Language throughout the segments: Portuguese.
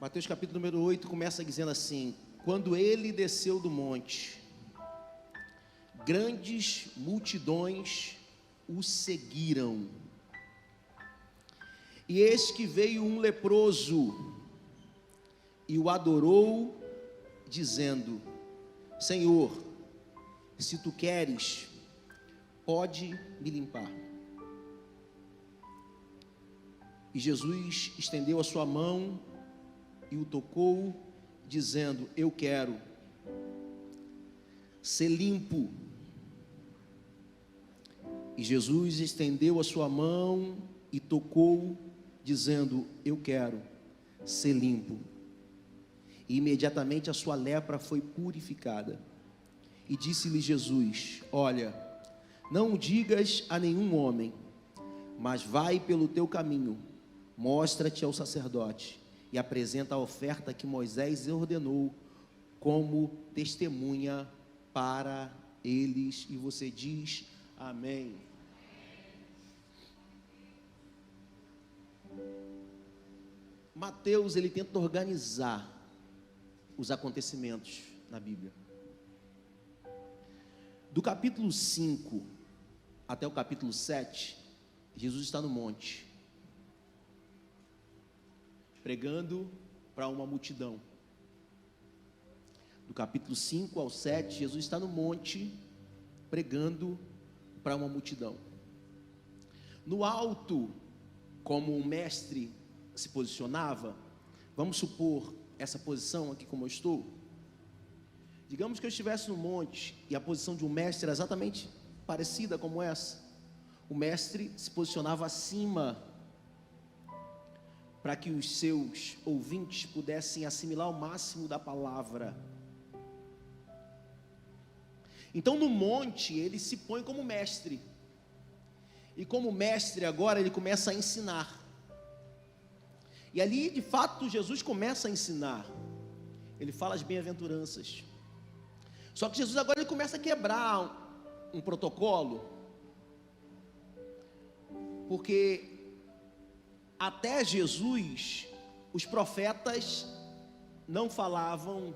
Mateus capítulo número 8 começa dizendo assim: quando ele desceu do monte, grandes multidões o seguiram. E eis que veio um leproso e o adorou, dizendo: Senhor, se tu queres, pode me limpar. E Jesus estendeu a sua mão e o tocou, dizendo: eu quero ser limpo. E Jesus estendeu a sua mão e tocou, dizendo: eu quero ser limpo. E imediatamente a sua lepra foi purificada. E disse-lhe Jesus: olha, não digas a nenhum homem, mas vai pelo teu caminho, mostra-te ao sacerdote e apresenta a oferta que Moisés ordenou como testemunha para eles. E você diz amém. Mateus, ele tenta organizar os acontecimentos na Bíblia. Do capítulo 5 até o capítulo 7, Jesus está no monte, pregando para uma multidão. Do capítulo 5 ao 7, Jesus está no monte, pregando para uma multidão. No alto, como o mestre se posicionava, vamos supor essa posição aqui como eu estou. Digamos que eu estivesse no monte e a posição de um mestre era exatamente parecida como essa. O mestre se posicionava acima para que os seus ouvintes pudessem assimilar o máximo da palavra. Então no monte ele se põe como mestre. E como mestre agora ele começa a ensinar. E ali de fato Jesus começa a ensinar. Ele fala as bem-aventuranças. Só que Jesus agora ele começa a quebrar um protocolo. Porque até Jesus, os profetas não falavam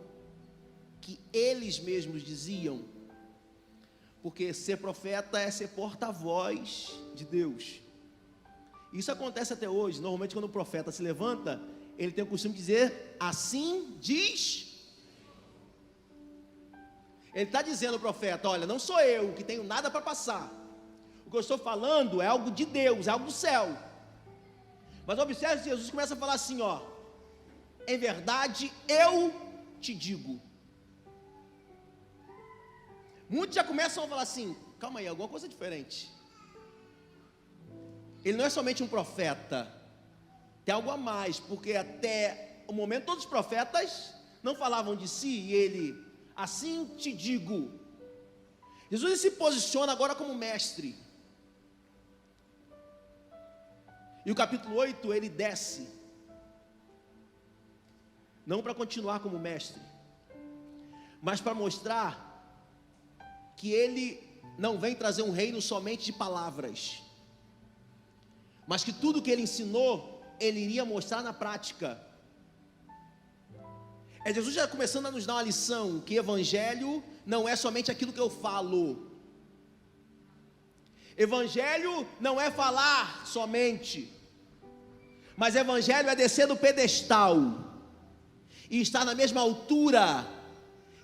que eles mesmos diziam. Porque ser profeta é ser porta-voz de Deus. Isso acontece até hoje. Normalmente quando o profeta se levanta, ele tem o costume de dizer: assim diz. Ele está dizendo ao profeta: olha, não sou eu que tenho nada para passar. O que eu estou falando é algo de Deus, é algo do céu. Mas observe, Jesus começa a falar assim, ó: em verdade eu te digo. Muitos já começam a falar assim: calma aí, alguma coisa diferente. Ele não é somente um profeta, tem algo a mais, porque até o momento todos os profetas não falavam de si, e ele: assim te digo. Jesus se posiciona agora como mestre. E o capítulo 8 ele desce, não para continuar como mestre, mas para mostrar que ele não vem trazer um reino somente de palavras, mas que tudo que ele ensinou, ele iria mostrar na prática. É Jesus já começando a nos dar uma lição, que evangelho não é somente aquilo que eu falo. Evangelho não é falar somente, mas evangelho é descer do pedestal e estar na mesma altura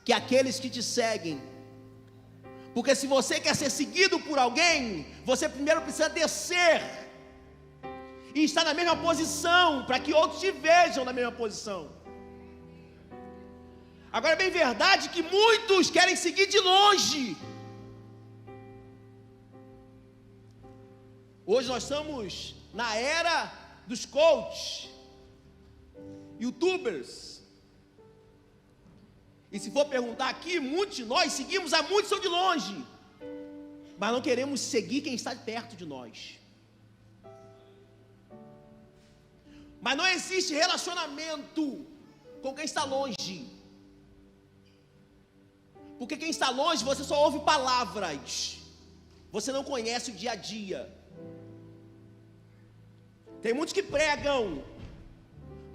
que aqueles que te seguem. Porque se você quer ser seguido por alguém, você primeiro precisa descer e estar na mesma posição, para que outros te vejam na mesma posição. Agora é bem verdade que muitos querem seguir de longe. Hoje nós estamos na era dos coaches, youtubers. E se for perguntar aqui, muitos de nós seguimos a muitos que são de longe, mas não queremos seguir quem está perto de nós. Mas não existe relacionamento com quem está longe. Porque quem está longe, você só ouve palavras, você não conhece o dia a dia. Tem muitos que pregam,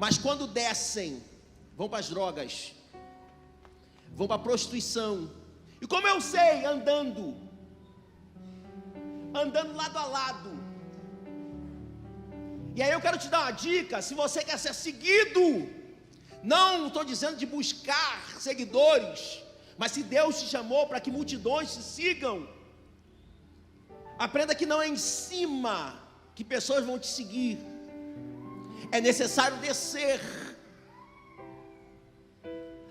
mas quando descem, vão para as drogas, vão para a prostituição. E como eu sei? Andando lado a lado. E aí eu quero te dar uma dica: se você quer ser seguido, não estou dizendo de buscar seguidores, mas se Deus te chamou para que multidões te sigam, aprenda que não é em cima que pessoas vão te seguir, é necessário descer.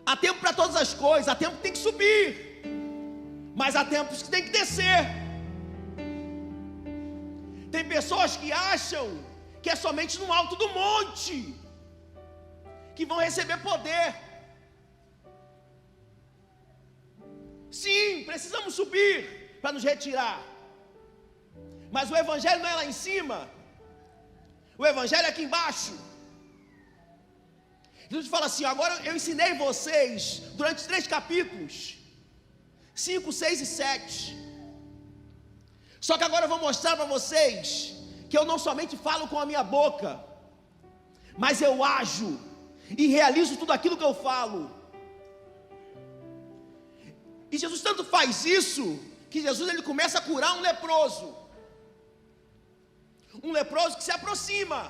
Há tempo para todas as coisas, há tempo que tem que subir, mas há tempos que tem que descer. Tem pessoas que acham que é somente no alto do monte que vão receber poder. Sim, precisamos subir para nos retirar, mas o evangelho não é lá em cima, o evangelho é aqui embaixo. Jesus fala assim: agora eu ensinei vocês durante 3 capítulos, 5, 6 e 7. Só que agora eu vou mostrar para vocês que eu não somente falo com a minha boca, mas eu ajo e realizo tudo aquilo que eu falo. E Jesus tanto faz isso, que Jesus ele começa a curar um leproso que se aproxima.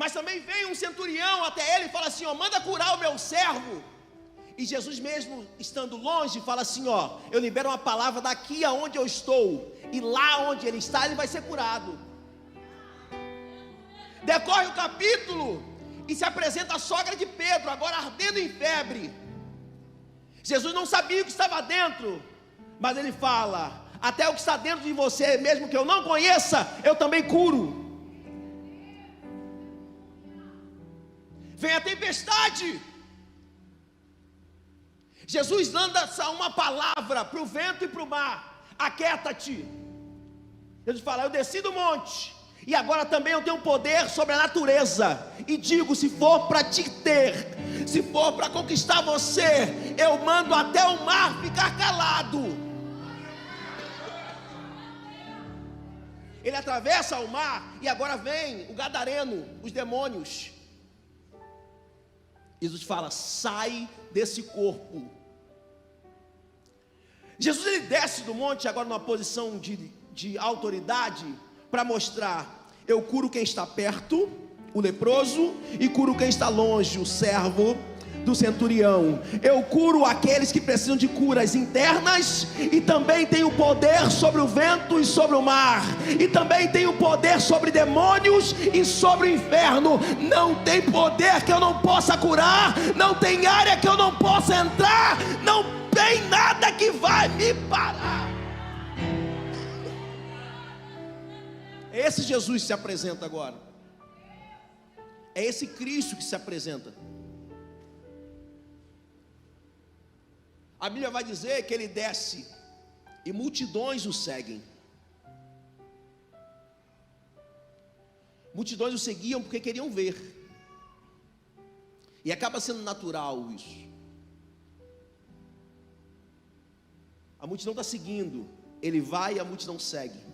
Mas também vem um centurião até ele e fala assim: ó, manda curar o meu servo. E Jesus mesmo estando longe fala assim: ó, eu libero uma palavra daqui aonde eu estou, e lá onde ele está, ele vai ser curado. Decorre o capítulo e se apresenta a sogra de Pedro, agora ardendo em febre. Jesus não sabia o que estava dentro, mas ele fala: até o que está dentro de você, mesmo que eu não conheça, eu também curo. Vem a tempestade, Jesus lança uma palavra para o vento e para o mar: aquieta-te. Jesus fala: eu desci do monte, e agora também eu tenho poder sobre a natureza, e digo, se for para te ter, se for para conquistar você, eu mando até o mar ficar calado. Ele atravessa o mar, e agora vem o gadareno, os demônios. Jesus fala: sai desse corpo. Jesus ele desce do monte agora numa posição de autoridade, para mostrar: eu curo quem está perto, o leproso, e curo quem está longe, o servo do centurião. Eu curo aqueles que precisam de curas internas, e também tenho poder sobre o vento e sobre o mar, e também tenho poder sobre demônios e sobre o inferno. Não tem poder que eu não possa curar, não tem área que eu não possa entrar, não tem nada que vai me parar. Esse Jesus se apresenta agora, é esse Cristo que se apresenta. A Bíblia vai dizer que ele desce e multidões o seguem. Multidões o seguiam porque queriam ver, e acaba sendo natural isso. A multidão está seguindo, ele vai e a multidão segue.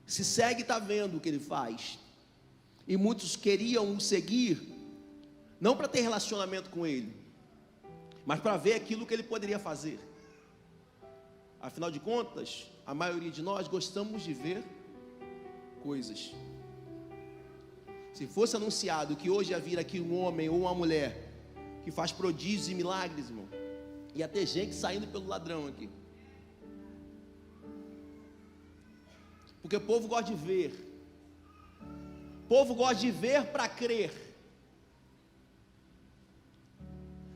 Se segue, está vendo o que ele faz. E muitos queriam o seguir, não para ter relacionamento com ele, mas para ver aquilo que ele poderia fazer. Afinal de contas, a maioria de nós gostamos de ver coisas. Se fosse anunciado que hoje ia vir aqui um homem ou uma mulher que faz prodígios e milagres, irmão, ia ter gente saindo pelo ladrão aqui. Porque o povo gosta de ver. O povo gosta de ver para crer.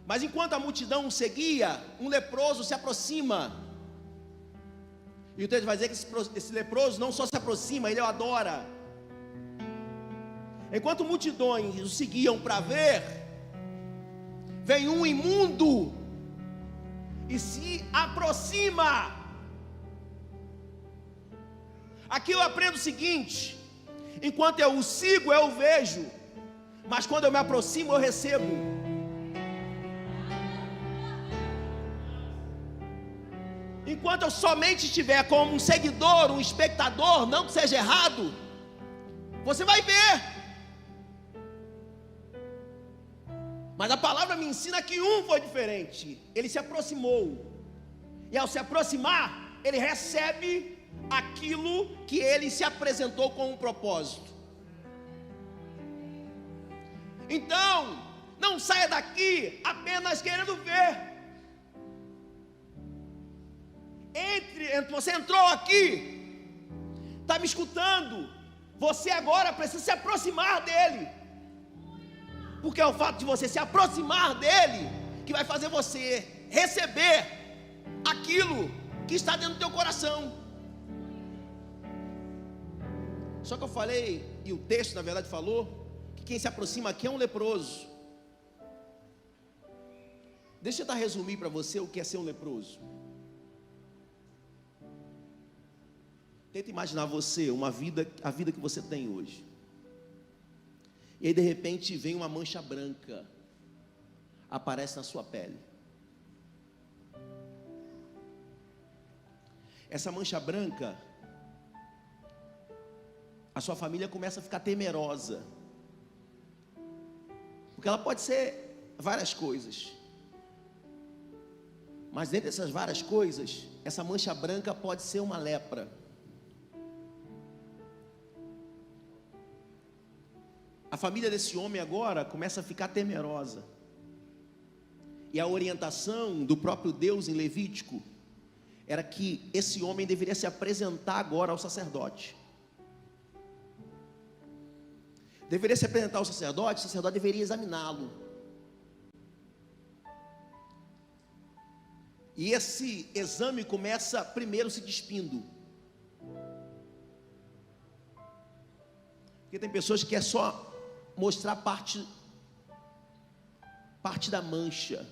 Mas enquanto a multidão seguia, um leproso se aproxima. E o texto vai dizer que esse leproso não só se aproxima, ele o adora. Enquanto multidões o seguiam para ver, vem um imundo e se aproxima. Aqui eu aprendo o seguinte: enquanto eu o sigo, eu o vejo, mas quando eu me aproximo, eu recebo. enquanto eu somente estiver como um seguidor, um espectador, não que seja errado, você vai ver. Mas a palavra me ensina que um foi diferente. Ele se aproximou. E ao se aproximar, ele recebe aquilo que ele se apresentou com um propósito. Então, não saia daqui apenas querendo ver. Você entrou aqui, está me escutando. Você agora precisa se aproximar dele. Porque é o fato de você se aproximar dele que vai fazer você receber aquilo que está dentro do teu coração. Só que eu falei, e o texto na verdade falou, que quem se aproxima aqui é um leproso. Deixa eu tentar resumir para você o que é ser um leproso. Tenta imaginar você, a vida que você tem hoje. E aí de repente vem uma mancha branca, aparece na sua pele. Essa mancha branca, a sua família começa a ficar temerosa. Porque ela pode ser várias coisas. Mas dentro dessas várias coisas, essa mancha branca pode ser uma lepra. A família desse homem agora começa a ficar temerosa. E a orientação do próprio Deus em Levítico era que esse homem deveria se apresentar agora ao sacerdote. Deveria se apresentar ao sacerdote, o sacerdote deveria examiná-lo. E esse exame começa primeiro se despindo. Porque tem pessoas que é só mostrar parte da mancha.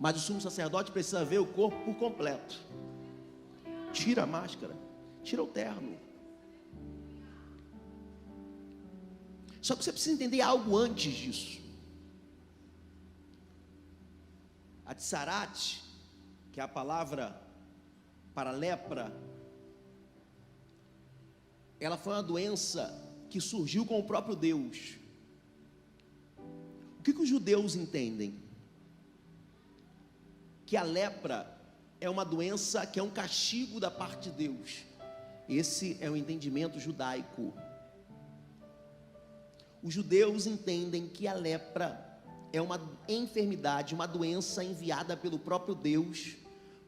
Mas o sumo sacerdote precisa ver o corpo por completo. Tira a máscara, tira o terno. Só que você precisa entender algo antes disso. A tsarat, que é a palavra para lepra, ela foi uma doença que surgiu com o próprio Deus. O que os judeus entendem? Que a lepra é uma doença que é um castigo da parte de Deus. Esse é o entendimento judaico. Os judeus entendem que a lepra é uma enfermidade, uma doença enviada pelo próprio Deus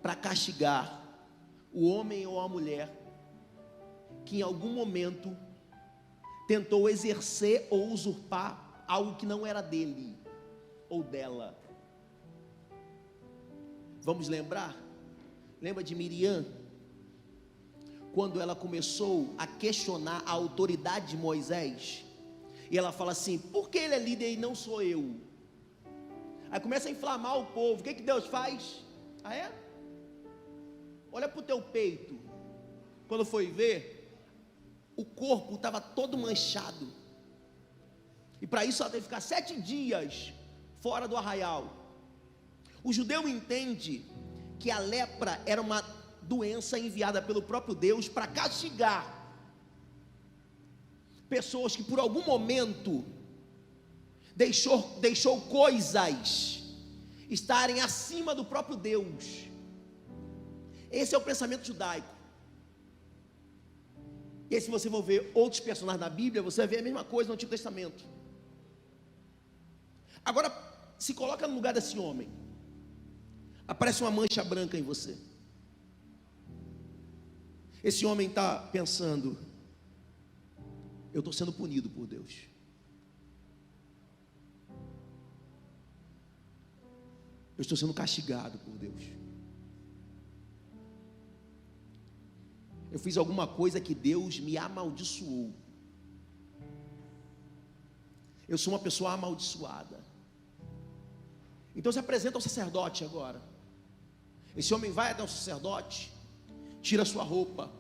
para castigar o homem ou a mulher que em algum momento tentou exercer ou usurpar algo que não era dele ou dela. Vamos lembrar? Lembra de Miriam? Quando ela começou a questionar a autoridade de Moisés, e ela fala assim: por que ele é líder e não sou eu? Aí começa a inflamar o povo. O que Deus faz? Ah, é? Olha para o teu peito. Quando foi ver, o corpo estava todo manchado. E para isso ela teve que ficar 7 dias fora do arraial. O judeu entende que a lepra era uma doença enviada pelo próprio Deus para castigar pessoas que por algum momento deixou coisas estarem acima do próprio Deus. Esse é o pensamento judaico. E aí, se você for ver outros personagens na Bíblia, você vai ver a mesma coisa no Antigo Testamento. Agora, se coloca no lugar desse homem. Aparece uma mancha branca em você. Esse homem está pensando: eu estou sendo punido por Deus. Eu estou sendo castigado por Deus. Eu fiz alguma coisa que Deus me amaldiçoou. Eu sou uma pessoa amaldiçoada. Então se apresenta ao sacerdote agora. Esse homem vai até o sacerdote, tira a sua roupa,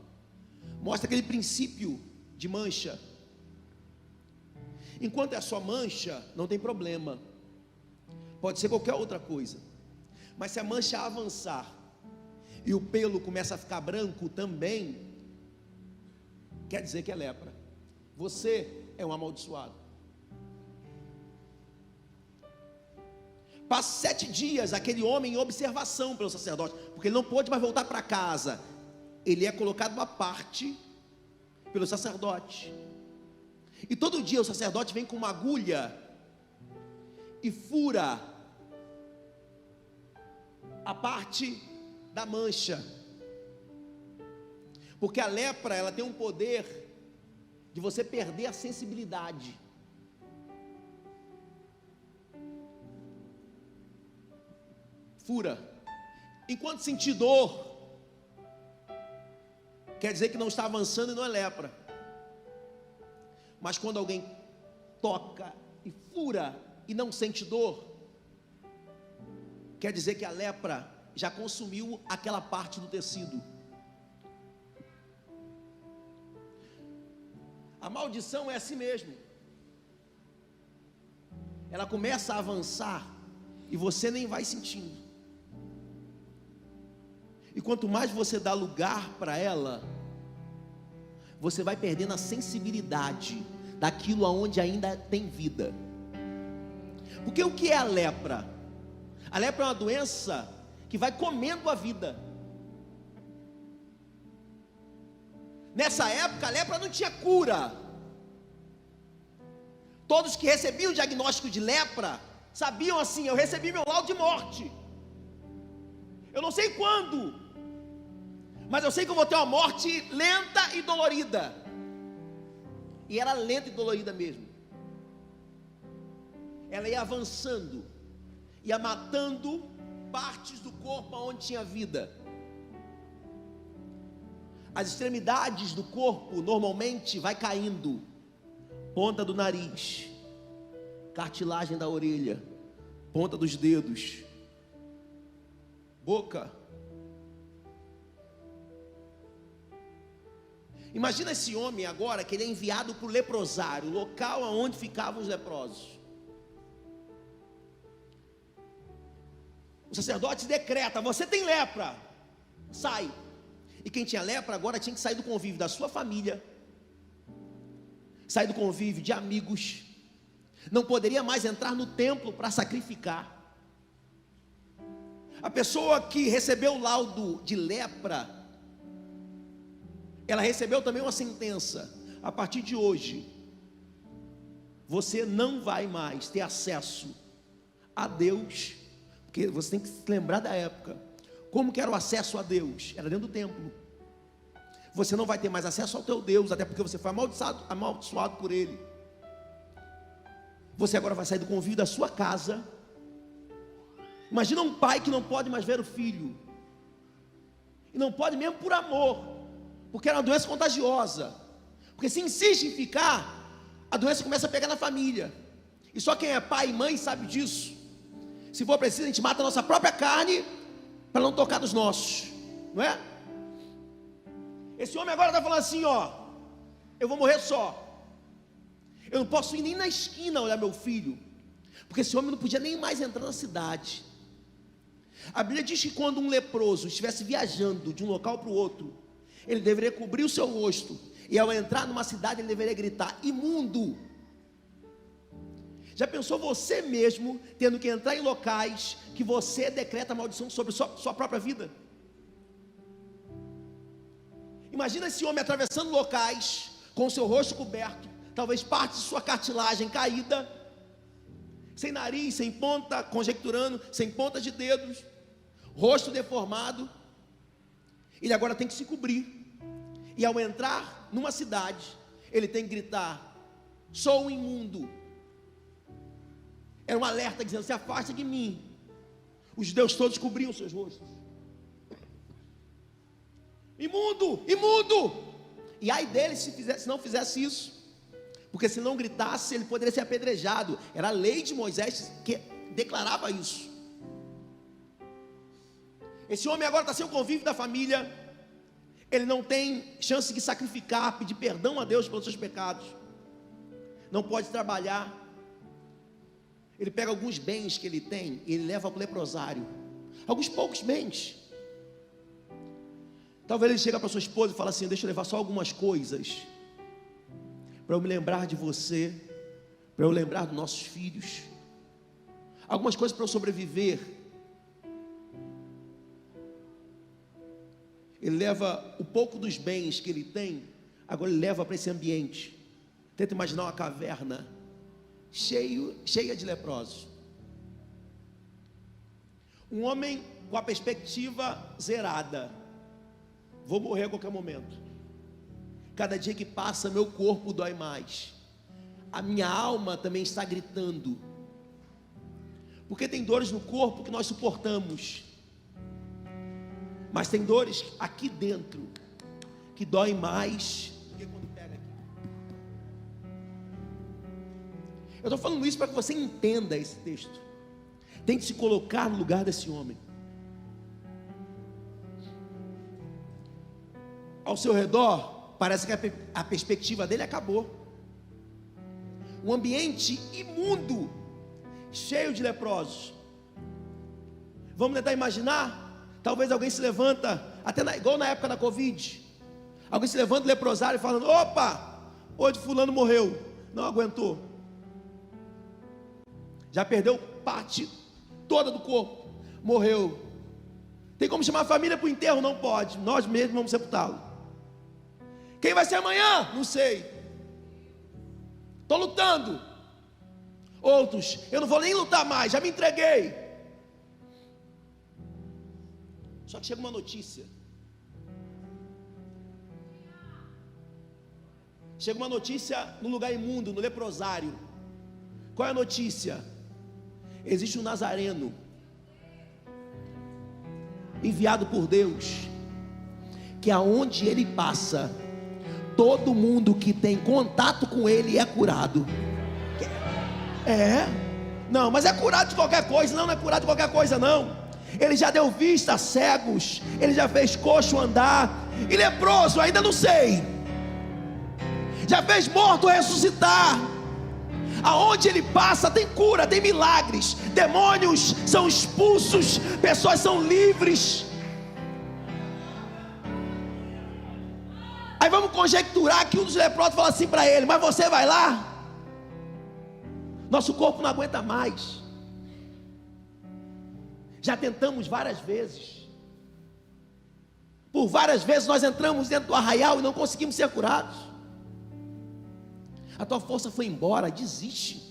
mostra aquele princípio de mancha. Enquanto é a sua mancha, não tem problema. Pode ser qualquer outra coisa. Mas se a mancha avançar e o pelo começa a ficar branco também, quer dizer que é lepra. Você é um amaldiçoado. Passa 7 dias aquele homem em observação pelo sacerdote, porque ele não pôde mais voltar para casa. Ele é colocado à parte pelo sacerdote. E todo dia o sacerdote vem com uma agulha e fura a parte da mancha. Porque a lepra, ela tem um poder de você perder a sensibilidade. Fura. Enquanto sentir dor, quer dizer que não está avançando e não é lepra. Mas quando alguém toca e fura e não sente dor, quer dizer que a lepra já consumiu aquela parte do tecido. A maldição é assim mesmo. Ela começa a avançar e você nem vai sentindo. E quanto mais você dá lugar para ela, você vai perdendo a sensibilidade daquilo aonde ainda tem vida. Porque o que é a lepra? A lepra é uma doença que vai comendo a vida. Nessa época a lepra não tinha cura. Todos que recebiam o diagnóstico de lepra sabiam assim: eu recebi meu laudo de morte. Eu não sei quando, mas eu sei que eu vou ter uma morte lenta e dolorida. E era lenta e dolorida mesmo. Ela ia avançando, ia matando partes do corpo onde tinha vida. As extremidades do corpo normalmente vai caindo. Ponta do nariz, cartilagem da orelha, ponta dos dedos, boca. Imagina esse homem agora que ele é enviado para o leprosário, o local onde ficavam os leprosos. O sacerdote decreta: você tem lepra, sai. E quem tinha lepra agora tinha que sair do convívio da sua família, sair do convívio de amigos, não poderia mais entrar no templo para sacrificar. A pessoa que recebeu o laudo de lepra, ela recebeu também uma sentença: a partir de hoje, você não vai mais ter acesso a Deus, porque você tem que se lembrar da época. Como que era o acesso a Deus? Era dentro do templo. Você não vai ter mais acesso ao teu Deus, até porque você foi amaldiçoado por ele. Você agora vai sair do convívio da sua casa. Imagina um pai que não pode mais ver o filho, e não pode mesmo por amor, porque era uma doença contagiosa. Porque se insiste em ficar, a doença começa a pegar na família. E só quem é pai e mãe sabe disso. Se for preciso, a gente mata a nossa própria carne para não tocar nos nossos, não é? Esse homem agora está falando assim: ó, eu vou morrer só. Eu não posso ir nem na esquina olhar meu filho, porque esse homem não podia nem mais entrar na cidade. A Bíblia diz que quando um leproso estivesse viajando de um local para o outro, ele deveria cobrir o seu rosto, e ao entrar numa cidade ele deveria gritar: imundo. Já pensou você mesmo tendo que entrar em locais que você decreta maldição sobre sua própria vida? Imagina esse homem atravessando locais com o seu rosto coberto, talvez parte de sua cartilagem caída, sem nariz, sem ponta, conjecturando, sem ponta de dedos, rosto deformado. Ele agora tem que se cobrir, e ao entrar numa cidade, ele tem que gritar: sou imundo. Era um alerta dizendo: se afasta de mim. Os judeus todos cobriam seus rostos. Imundo, imundo. E ai dele se não fizesse isso, porque se não gritasse, ele poderia ser apedrejado. Era a lei de Moisés que declarava isso. Esse homem agora está sem o convívio da família. Ele não tem chance de sacrificar, pedir perdão a Deus pelos seus pecados. Não pode trabalhar. Ele pega alguns bens que ele tem e ele leva para o leprosário, alguns poucos bens. Talvez ele chegue para sua esposa e fale assim: deixa eu levar só algumas coisas, para eu me lembrar de você, para eu lembrar dos nossos filhos, algumas coisas para eu sobreviver. Ele leva o pouco dos bens que ele tem, agora ele leva para esse ambiente. Tenta imaginar uma caverna cheia de leprosos. Um homem com a perspectiva zerada: vou morrer a qualquer momento. Cada dia que passa, meu corpo dói mais. A minha alma também está gritando. Porque tem dores no corpo que nós suportamos, mas tem dores aqui dentro que doem mais do que quando pega aqui. Eu estou falando isso para que você entenda esse texto. Tente se colocar no lugar desse homem. Ao seu redor, parece que a perspectiva dele acabou. Um ambiente imundo, cheio de leprosos. Vamos tentar imaginar? Talvez alguém se levanta, igual na época da Covid. Alguém se levanta leprosário falando: opa, hoje fulano morreu, não aguentou. Já perdeu parte toda do corpo, morreu. Tem como chamar a família para o enterro? Não pode, nós mesmos vamos sepultá-lo. Quem vai ser amanhã? Não sei. Estou lutando. Outros: eu não vou nem lutar mais, já me entreguei. Só que chega uma notícia. Chega uma notícia no lugar imundo, no leprosário. Qual é a notícia? Existe um nazareno enviado por Deus, que aonde ele passa, todo mundo que tem contato com ele é curado. Não, mas é curado de qualquer coisa. Não é curado de qualquer coisa não. Ele já deu vista a cegos, ele já fez coxo andar, e leproso ainda não sei, já fez morto ressuscitar. Aonde ele passa tem cura, tem milagres, demônios são expulsos, pessoas são livres. Aí vamos conjecturar que um dos leprosos fala assim para ele: mas você vai lá? Nosso corpo não aguenta mais. Já tentamos várias vezes. Por várias vezes nós entramos dentro do arraial e não conseguimos ser curados. A tua força foi embora, desiste.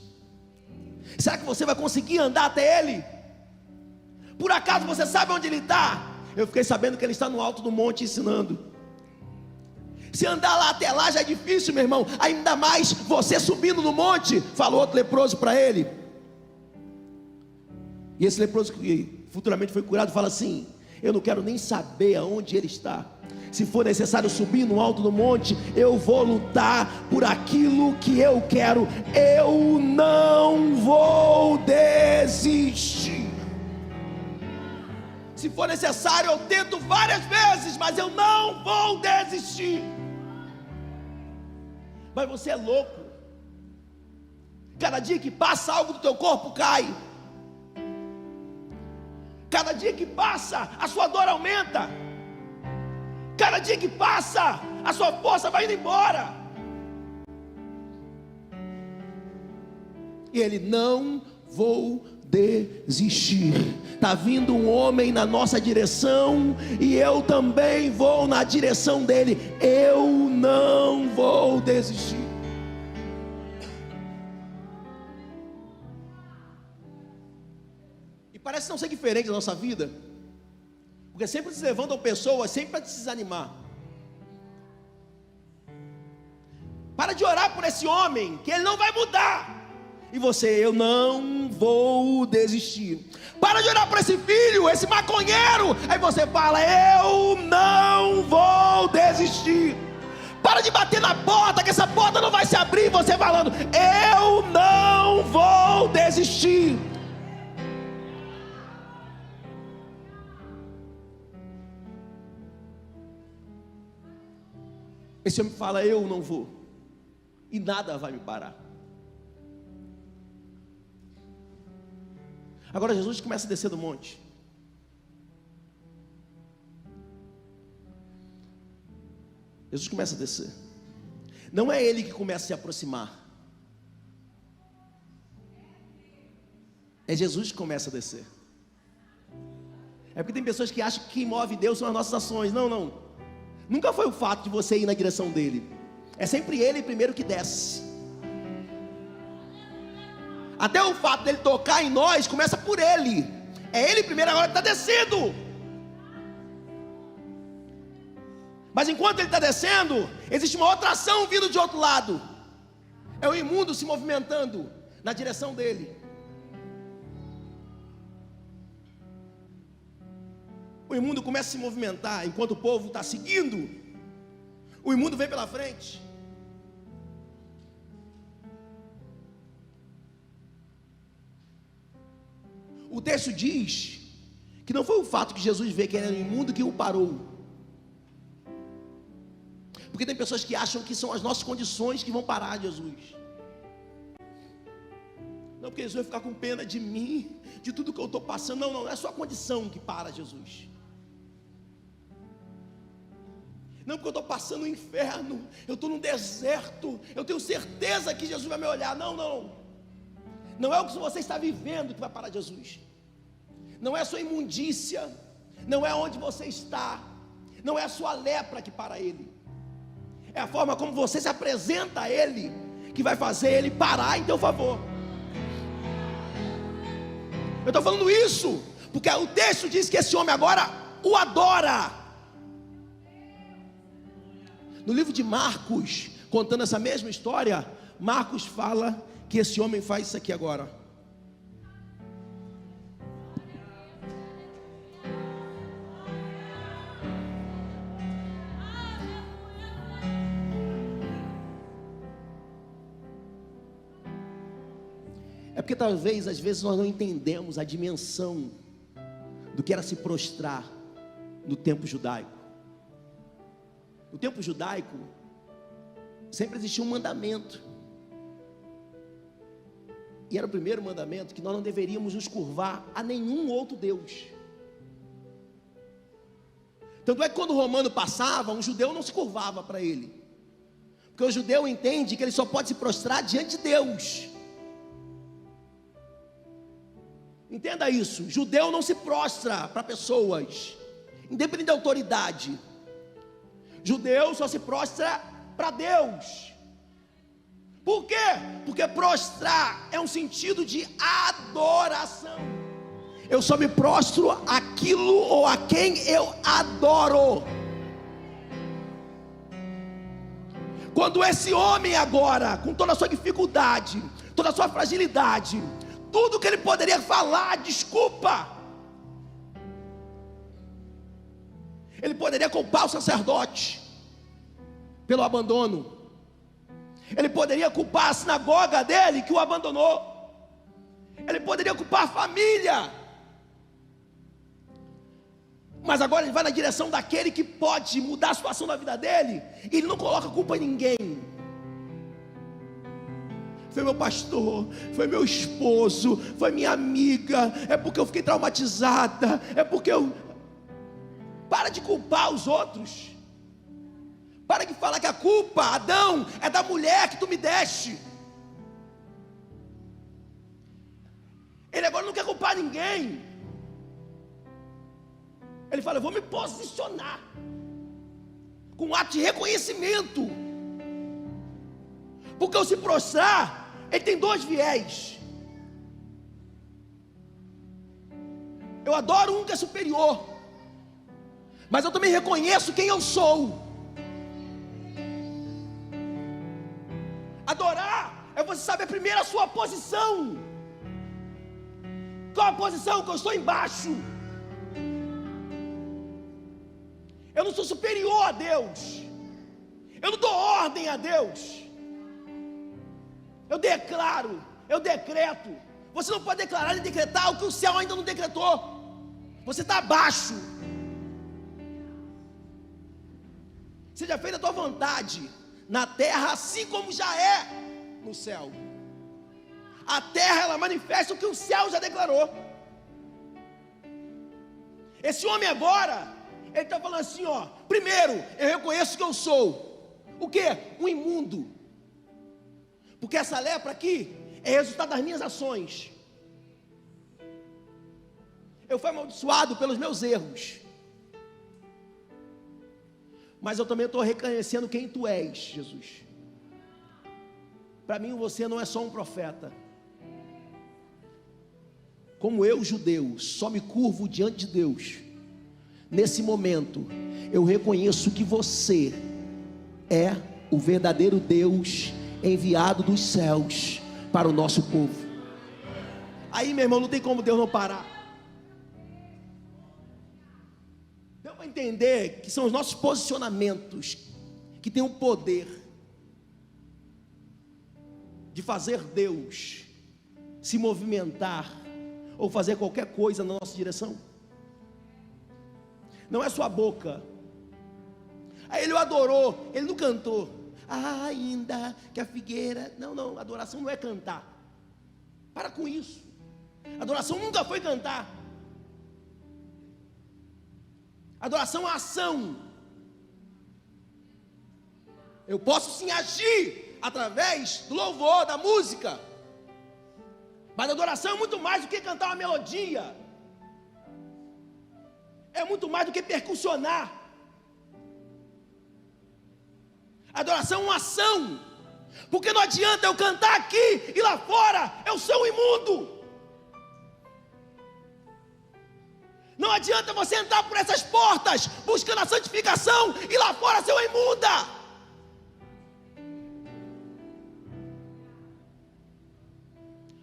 Será que você vai conseguir andar até ele? Por acaso você sabe onde ele está? Eu fiquei sabendo que ele está no alto do monte ensinando. Se andar lá até lá já é difícil, meu irmão, ainda mais você subindo no monte. Falou outro leproso para ele. E esse leproso que futuramente foi curado fala assim: eu não quero nem saber aonde ele está. Se for necessário subir no alto do monte, eu vou lutar por aquilo que eu quero. Eu não vou desistir. Se for necessário, eu tento várias vezes, mas eu não vou desistir. Mas você é louco. Cada dia que passa, algo do teu corpo cai. Cada dia que passa, a sua dor aumenta. Cada dia que passa, a sua força vai indo embora. E ele: não vou desistir. Está vindo um homem na nossa direção, e eu também vou na direção dele. Eu não vou desistir. E parece não ser diferente da nossa vida, porque sempre se levantam pessoas sempre para te desanimar. Para de orar por esse homem, que ele não vai mudar. E você: eu não vou desistir. Para de orar por esse filho, esse maconheiro. Aí você fala: eu não vou desistir. Para de bater na porta, que essa porta não vai se abrir. Você falando: eu não vou desistir. Esse homem fala: eu não vou, e nada vai me parar. Agora Jesus começa a descer do monte. Jesus começa a descer. Não é ele que começa a se aproximar. É Jesus que começa a descer. É porque tem pessoas que acham que quem move Deus são as nossas ações. Não, não. Nunca foi o fato de você ir na direção dele. É sempre ele primeiro que desce. Até o fato dele tocar em nós começa por ele. É ele primeiro agora que está descendo. Mas enquanto ele está descendo, existe uma outra ação vindo de outro lado. É o imundo se movimentando na direção dele. O imundo começa a se movimentar enquanto o povo está seguindo. O imundo vem pela frente. O texto diz que não foi o fato que Jesus vê que ele era imundo que o parou. Porque tem pessoas que acham que são as nossas condições que vão parar Jesus. Não, porque Jesus vai ficar com pena de mim, de tudo que eu estou passando. Não, não, é a sua condição que para Jesus. Não, porque eu estou passando um inferno, eu estou num deserto, eu tenho certeza que Jesus vai me olhar. Não, não. Não é o que você está vivendo que vai parar Jesus. Não é a sua imundícia, não é onde você está, não é a sua lepra que para ele. É a forma como você se apresenta a ele que vai fazer ele parar em teu favor. Eu estou falando isso porque o texto diz que esse homem agora o adora. No livro de Marcos, contando essa mesma história, Marcos fala que esse homem faz isso aqui agora. É porque talvez, às vezes, nós não entendemos a dimensão do que era se prostrar no tempo judaico. No tempo judaico, sempre existia um mandamento. E era o primeiro mandamento, que nós não deveríamos nos curvar a nenhum outro Deus. Tanto é que quando o romano passava, um judeu não se curvava para ele. Porque o judeu entende que ele só pode se prostrar diante de Deus. Entenda isso, judeu não se prostra para pessoas, independente da autoridade. Judeu só se prostra para Deus. Por quê? Porque prostrar é um sentido de adoração. Eu só me prostro àquilo ou a quem eu adoro. Quando esse homem agora, com toda a sua dificuldade, toda a sua fragilidade, tudo que ele poderia falar, desculpa, ele poderia culpar o sacerdote pelo abandono. Ele poderia culpar a sinagoga dele que o abandonou. Ele poderia culpar a família. Mas agora ele vai na direção daquele que pode mudar a situação da vida dele. E ele não coloca culpa em ninguém. Foi meu pastor, foi meu esposo, foi minha amiga, é porque eu fiquei traumatizada, é porque eu... Para de culpar os outros. Para de falar que a culpa, Adão, é da mulher que tu me deste. Ele agora não quer culpar ninguém. Ele fala, eu vou me posicionar com um ato de reconhecimento. Porque ao se prostrar, ele tem dois viés. Eu adoro um que é superior, mas eu também reconheço quem eu sou. Adorar é você saber primeiro a sua posição. Qual a posição? Que eu estou embaixo. Eu não sou superior a Deus. Eu não dou ordem a Deus. Eu declaro, eu decreto. Você não pode declarar e decretar o que o céu ainda não decretou. Você está abaixo. Seja feita a tua vontade na terra, assim como já é no céu. A terra, ela manifesta o que o céu já declarou. Esse homem agora, Ele está falando assim, ó: primeiro, eu reconheço que eu sou o quê? Um imundo. Porque essa lepra aqui é resultado das minhas ações. Eu fui amaldiçoado pelos meus erros. Mas eu também estou reconhecendo quem tu és, Jesus. Para mim você não é só um profeta. Como eu, judeu, só me curvo diante de Deus. Nesse momento, eu reconheço que você é o verdadeiro Deus enviado dos céus para o nosso povo. Aí, meu irmão, não tem como Deus não parar. Deu para entender que são os nossos posicionamentos que têm o poder de fazer Deus se movimentar ou fazer qualquer coisa na nossa direção. Não é sua boca. Aí ele o adorou, ele não cantou. Ah, ainda que a figueira... Não, adoração não é cantar. Para com isso. Adoração nunca foi cantar. Adoração é ação. Eu posso sim agir através do louvor, da música. Mas a adoração é muito mais do que cantar uma melodia. É muito mais do que percussionar. Adoração é uma ação. Porque não adianta eu cantar aqui e lá fora eu sou um imundo. Não adianta você entrar por essas portas buscando a santificação e lá fora ser uma imunda.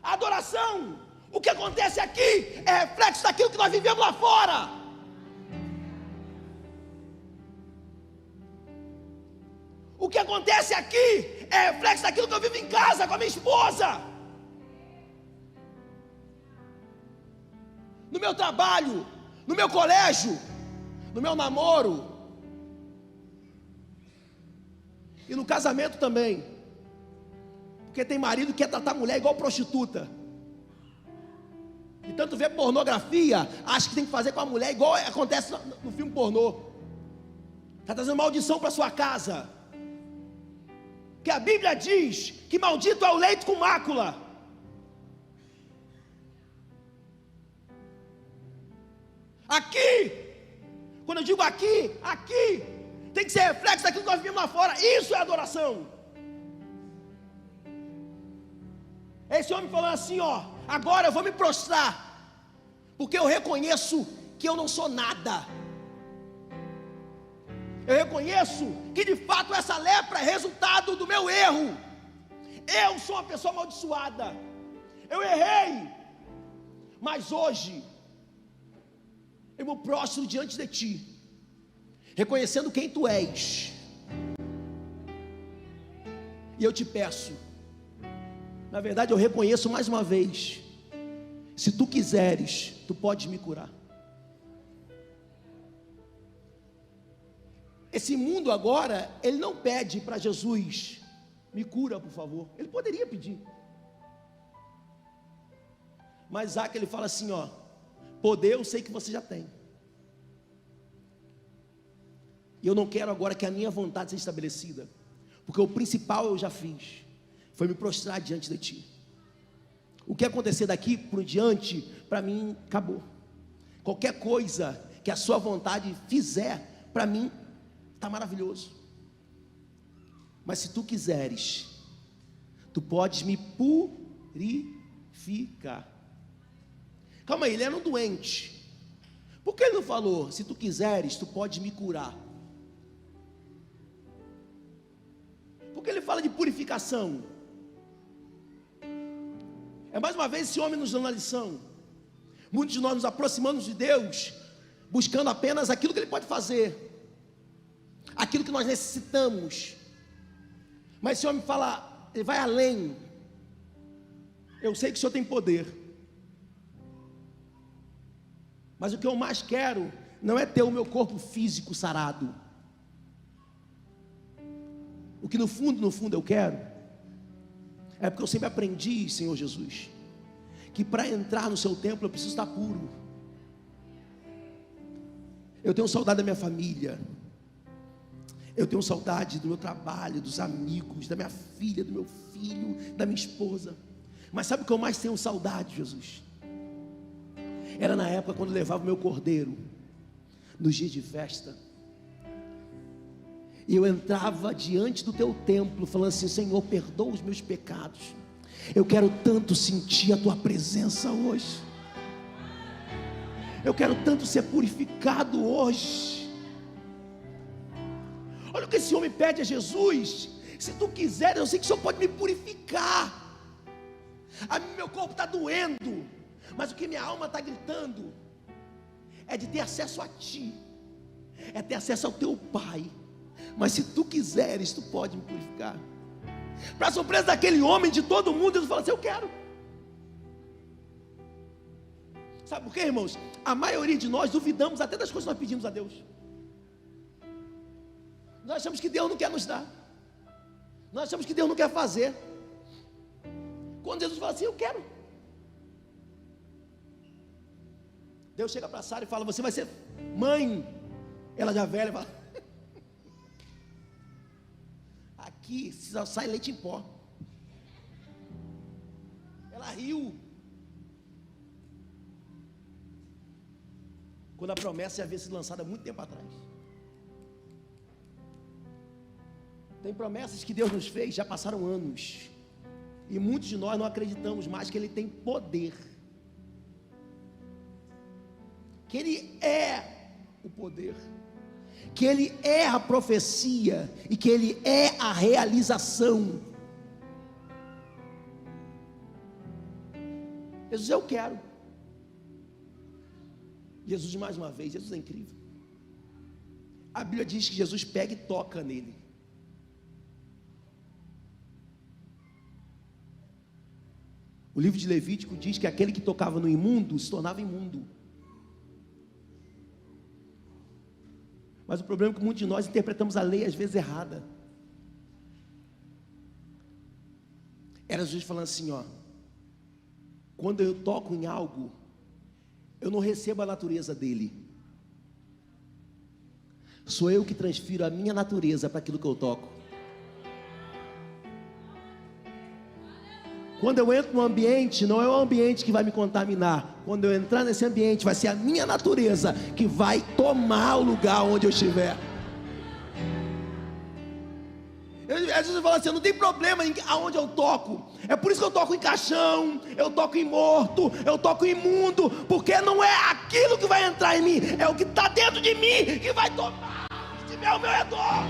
A adoração, o que acontece aqui é reflexo daquilo que nós vivemos lá fora. O que acontece aqui é reflexo daquilo que eu vivo em casa com a minha esposa, no meu trabalho, no meu colégio, no meu namoro e no casamento também. Porque tem marido que quer tratar a mulher igual prostituta, e tanto vê pornografia, acha que tem que fazer com a mulher igual acontece no filme pornô. Está trazendo maldição para sua casa. Que a Bíblia diz que maldito é o leito com mácula. Aqui, quando eu digo aqui, tem que ser reflexo daquilo que nós vivemos lá fora. Isso é adoração. Esse homem falando assim, ó: agora eu vou me prostrar, porque eu reconheço que eu não sou nada. Eu reconheço que de fato essa lepra é resultado do meu erro. Eu sou uma pessoa amaldiçoada. Eu errei. Mas hoje eu me prostro diante de ti, reconhecendo quem tu és. E eu te peço, na verdade eu reconheço mais uma vez, se tu quiseres, tu podes me curar. Esse mundo agora, ele não pede para Jesus: me cura por favor. Ele poderia pedir, mas Isaac, ele fala assim, ó: poder eu sei que você já tem, e eu não quero agora que a minha vontade seja estabelecida, porque o principal eu já fiz, foi me prostrar diante de ti. O que acontecer daqui por diante, para mim, acabou. Qualquer coisa que a sua vontade fizer, para mim, está maravilhoso. Mas se tu quiseres, tu podes me purificar. Calma aí, ele era um doente. Por que ele não falou: se tu quiseres, tu podes me curar? Porque ele fala de purificação. É mais uma vez esse homem nos dando uma lição. Muitos de nós nos aproximamos de Deus buscando apenas aquilo que Ele pode fazer, aquilo que nós necessitamos. Mas esse homem fala, ele vai além. Eu sei que o Senhor tem poder, mas o que eu mais quero não é ter o meu corpo físico sarado. O que no fundo eu quero é porque eu sempre aprendi, Senhor Jesus, que para entrar no seu templo eu preciso estar puro. Eu tenho saudade da minha família. Eu tenho saudade do meu trabalho, dos amigos, da minha filha, do meu filho, da minha esposa. Mas sabe o que eu mais tenho saudade, Jesus? Era na época quando eu levava o meu cordeiro, nos dias de festa. E eu entrava diante do teu templo, falando assim: Senhor, perdoa os meus pecados. Eu quero tanto sentir a tua presença hoje. Eu quero tanto ser purificado hoje. Olha o que esse homem pede a Jesus: se tu quiseres, eu sei que o Senhor pode me purificar. A mim, meu corpo está doendo, mas o que minha alma está gritando é de ter acesso a ti, é ter acesso ao teu Pai. Mas se tu quiseres, tu pode me purificar. Para surpresa daquele homem, de todo mundo, Jesus fala assim: eu quero. Sabe por quê, irmãos? A maioria de nós duvidamos até das coisas que nós pedimos a Deus. Nós achamos que Deus não quer nos dar. Nós achamos que Deus não quer fazer. Quando Jesus fala assim: eu quero. Deus chega para Sara e fala: você vai ser mãe. Ela já velha fala: aqui só sai leite em pó. Ela riu. Quando a promessa já havia sido lançada há muito tempo atrás. Tem promessas que Deus nos fez, já passaram anos, e muitos de nós não acreditamos mais que Ele tem poder, que Ele é o poder, que Ele é a profecia, e que Ele é a realização. Jesus, eu quero. Jesus, mais uma vez, Jesus é incrível. A Bíblia diz que Jesus pega e toca nele. O livro de Levítico diz que aquele que tocava no imundo se tornava imundo. Mas o problema é que muitos de nós interpretamos a lei às vezes errada. Era Jesus falando assim: ó, quando eu toco em algo, eu não recebo a natureza dele. Sou eu que transfiro a minha natureza para aquilo que eu toco. Quando eu entro no ambiente, não é o ambiente que vai me contaminar. Quando eu entrar nesse ambiente, vai ser a minha natureza que vai tomar o lugar onde eu estiver. Às vezes eu falo assim: não tem problema aonde eu toco. É por isso que eu toco em caixão, eu toco em morto, eu toco em imundo, porque não é aquilo que vai entrar em mim, é o que está dentro de mim que vai tomar, se estiver ao meu redor.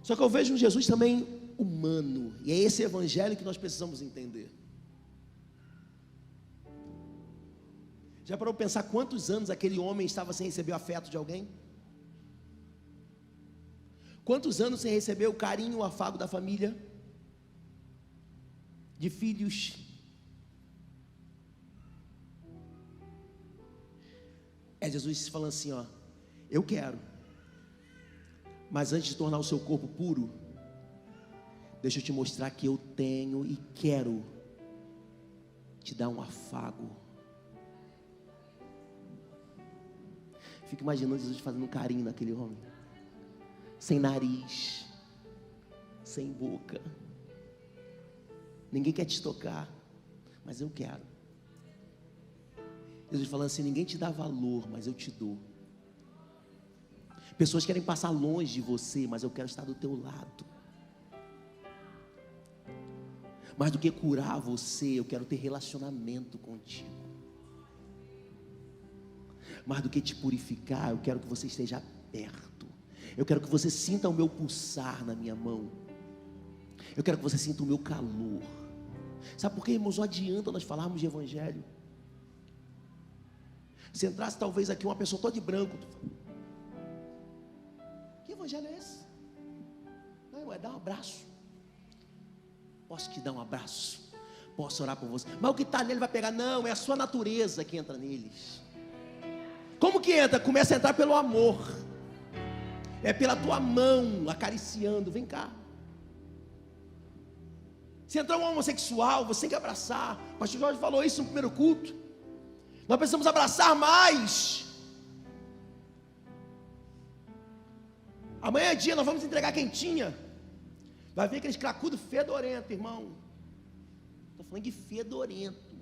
Só que eu vejo um Jesus também humano, e é esse evangelho que nós precisamos entender. Já parou para pensar quantos anos aquele homem estava sem receber o afeto de alguém? Quantos anos sem receber o carinho, o afago da família? De filhos? É Jesus falando assim: ó, eu quero. Mas antes de tornar o seu corpo puro, deixa eu te mostrar que eu tenho e quero te dar um afago. Fico imaginando Jesus fazendo um carinho naquele homem, sem nariz, sem boca. Ninguém quer te tocar, mas eu quero. Jesus falando assim: ninguém te dá valor, mas eu te dou. Pessoas querem passar longe de você, mas eu quero estar do teu lado. Mais do que curar você, eu quero ter relacionamento contigo. Mais do que te purificar, eu quero que você esteja perto. Eu quero que você sinta o meu pulsar na minha mão. Eu quero que você sinta o meu calor. Sabe por quê, irmãos? Não adianta nós falarmos de evangelho. Se entrasse talvez aqui uma pessoa toda de branco, que evangelho é esse? Não, é dar um abraço. Posso te dar um abraço? Posso orar por você? Mas o que está nele vai pegar? Não, é a sua natureza que entra neles. Como que entra? Começa a entrar pelo amor. É pela tua mão acariciando. Vem cá. Se entrar um homossexual, você tem que abraçar. O pastor Jorge falou isso no primeiro culto. Nós precisamos abraçar mais. Amanhã é dia, nós vamos entregar quentinha. Vai vir aqueles cracudos fedorentos, irmão. Estou falando de fedorento.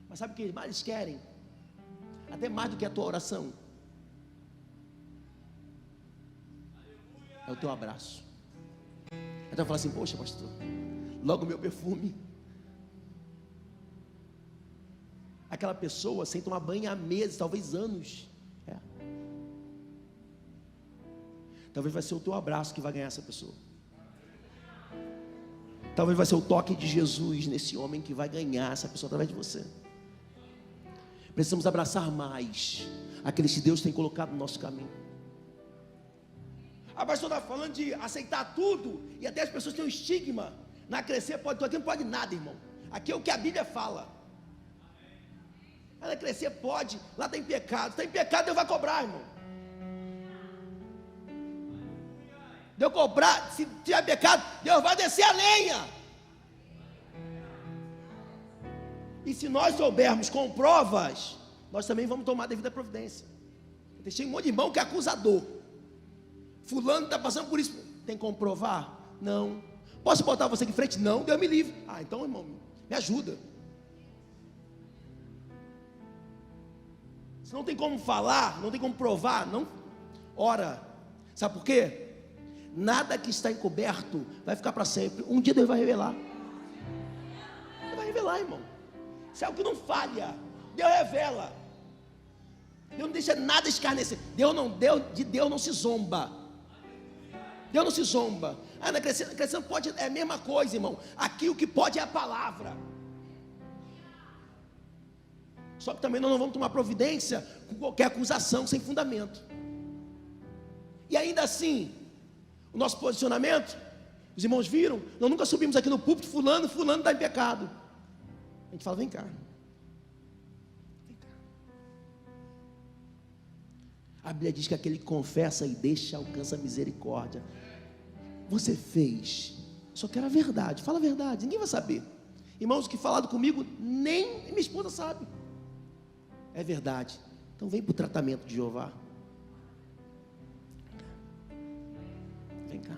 Mas sabe o que mais eles querem? Até mais do que a tua oração. É o teu abraço. Então eu falo assim, poxa pastor, logo o meu perfume. Aquela pessoa sem tomar banho há meses, talvez anos. Talvez vai ser o teu abraço que vai ganhar essa pessoa. Talvez vai ser o toque de Jesus nesse homem que vai ganhar essa pessoa através de você. Precisamos abraçar mais aqueles que Deus tem colocado no nosso caminho. A pastora está falando de aceitar tudo, e até as pessoas têm um estigma. Na crescer pode, aqui não pode nada, irmão. Aqui é o que a Bíblia fala. Ela crescer pode, lá está em pecado. Está em pecado, Deus vai cobrar, irmão. Deus cobrar, se tiver pecado, Deus vai descer a lenha. E se nós soubermos com provas, nós também vamos tomar a devida providência. Tem um monte de irmão que é acusador. Fulano está passando por isso. Tem que comprovar? Não. Posso botar você aqui em frente? Não, Deus me livre. Ah, então irmão, me ajuda. Se não tem como falar, não tem como provar, não ora. Sabe por quê? Nada que está encoberto vai ficar para sempre. Um dia Deus vai revelar. Ele vai revelar, irmão. Isso é algo que não falha. Deus revela. Deus não deixa nada escarnecer. Deus não se zomba. Deus não se zomba. Na crescendo pode, é a mesma coisa, irmão. Aqui o que pode é a palavra. Só que também nós não vamos tomar providência com qualquer acusação sem fundamento. E ainda assim, o nosso posicionamento, os irmãos viram, nós nunca subimos aqui no púlpito, fulano está em pecado. A gente fala, vem cá. A Bíblia diz que aquele que confessa e deixa alcança a misericórdia. Você fez, só quero a verdade, fala a verdade, ninguém vai saber. Irmãos, que falado comigo, nem minha esposa sabe. É verdade. Então vem para o tratamento de Jeová. Vem cá.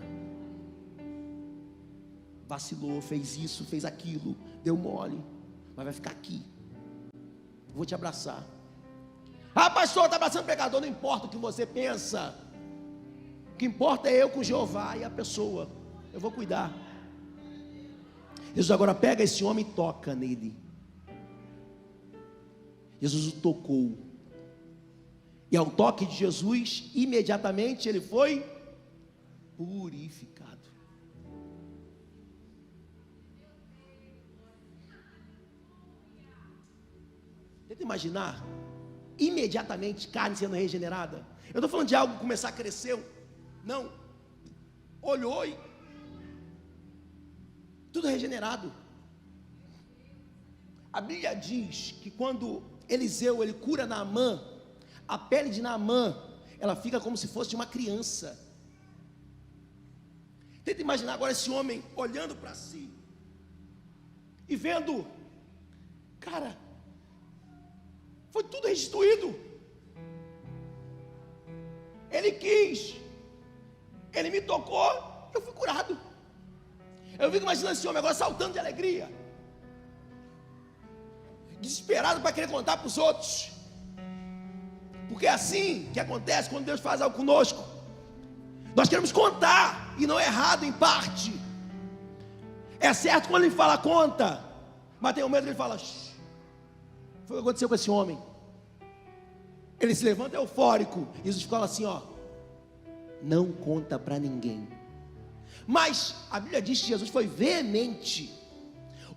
Vacilou, fez isso, fez aquilo, deu mole, mas vai ficar aqui. Vou te abraçar. Ah, pastor, está abraçando o pecador. Não importa o que você pensa. O que importa é eu com Jeová e a pessoa. Eu vou cuidar. Jesus agora pega esse homem e toca nele. Jesus o tocou. E ao toque de Jesus, imediatamente ele foi purificado. Tenta imaginar, imediatamente carne sendo regenerada. Eu estou falando de algo que começar a crescer. Não. Olhou e tudo regenerado. A Bíblia diz que quando Eliseu ele cura Naamã, a pele de Naamã ela fica como se fosse de uma criança. Tenta imaginar agora esse homem olhando para si e vendo, cara, foi tudo restituído. Ele quis, ele me tocou, eu fui curado. Eu fico imaginando esse homem agora saltando de alegria, desesperado para querer contar para os outros, porque é assim que acontece quando Deus faz algo conosco. Nós queremos contar, e não é errado em parte. É certo quando ele fala conta, mas tem um momento que ele fala, shh. Foi o que aconteceu com esse homem. Ele se levanta eufórico, e Jesus fala assim, ó, não conta para ninguém. Mas a Bíblia diz que Jesus foi veemente,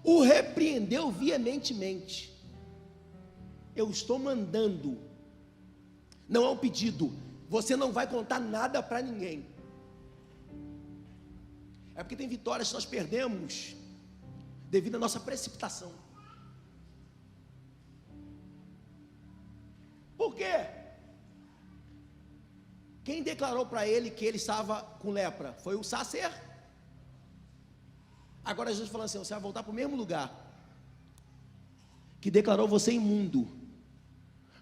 o repreendeu veementemente. Eu estou mandando, não é um pedido, você não vai contar nada para ninguém. É porque tem vitórias que nós perdemos devido à nossa precipitação. Por quê? Quem declarou para ele que ele estava com lepra? Foi o sacerdote. Agora Jesus falando assim: você vai voltar para o mesmo lugar que declarou você imundo,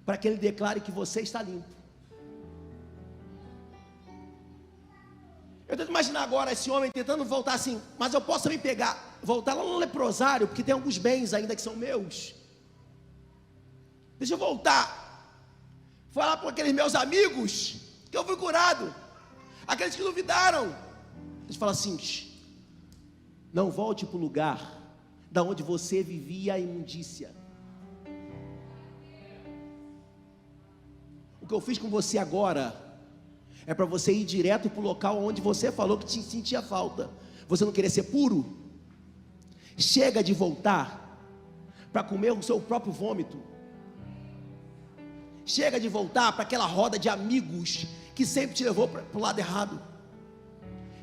para que ele declare que você está limpo. Eu tento imaginar agora esse homem tentando voltar assim: mas eu posso também voltar lá no leprosário, porque tem alguns bens ainda que são meus. Deixa eu voltar, falar para aqueles meus amigos que eu fui curado, aqueles que duvidaram. Eles falam assim: não volte para o lugar da onde você vivia a imundícia. O que eu fiz com você agora é para você ir direto para o local onde você falou que te sentia falta. Você não queria ser puro? Chega de voltar para comer o seu próprio vômito. Chega de voltar para aquela roda de amigos que sempre te levou para o lado errado.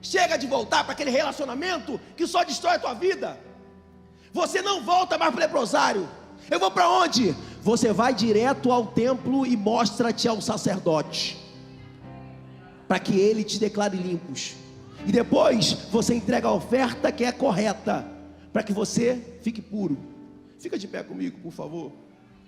Chega de voltar para aquele relacionamento que só destrói a tua vida. Você não volta mais para o leprosário. Eu vou para onde? Você vai direto ao templo e mostra-te ao sacerdote, para que ele te declare limpos. E depois você entrega a oferta que é correta, para que você fique puro. Fica de pé comigo, por favor.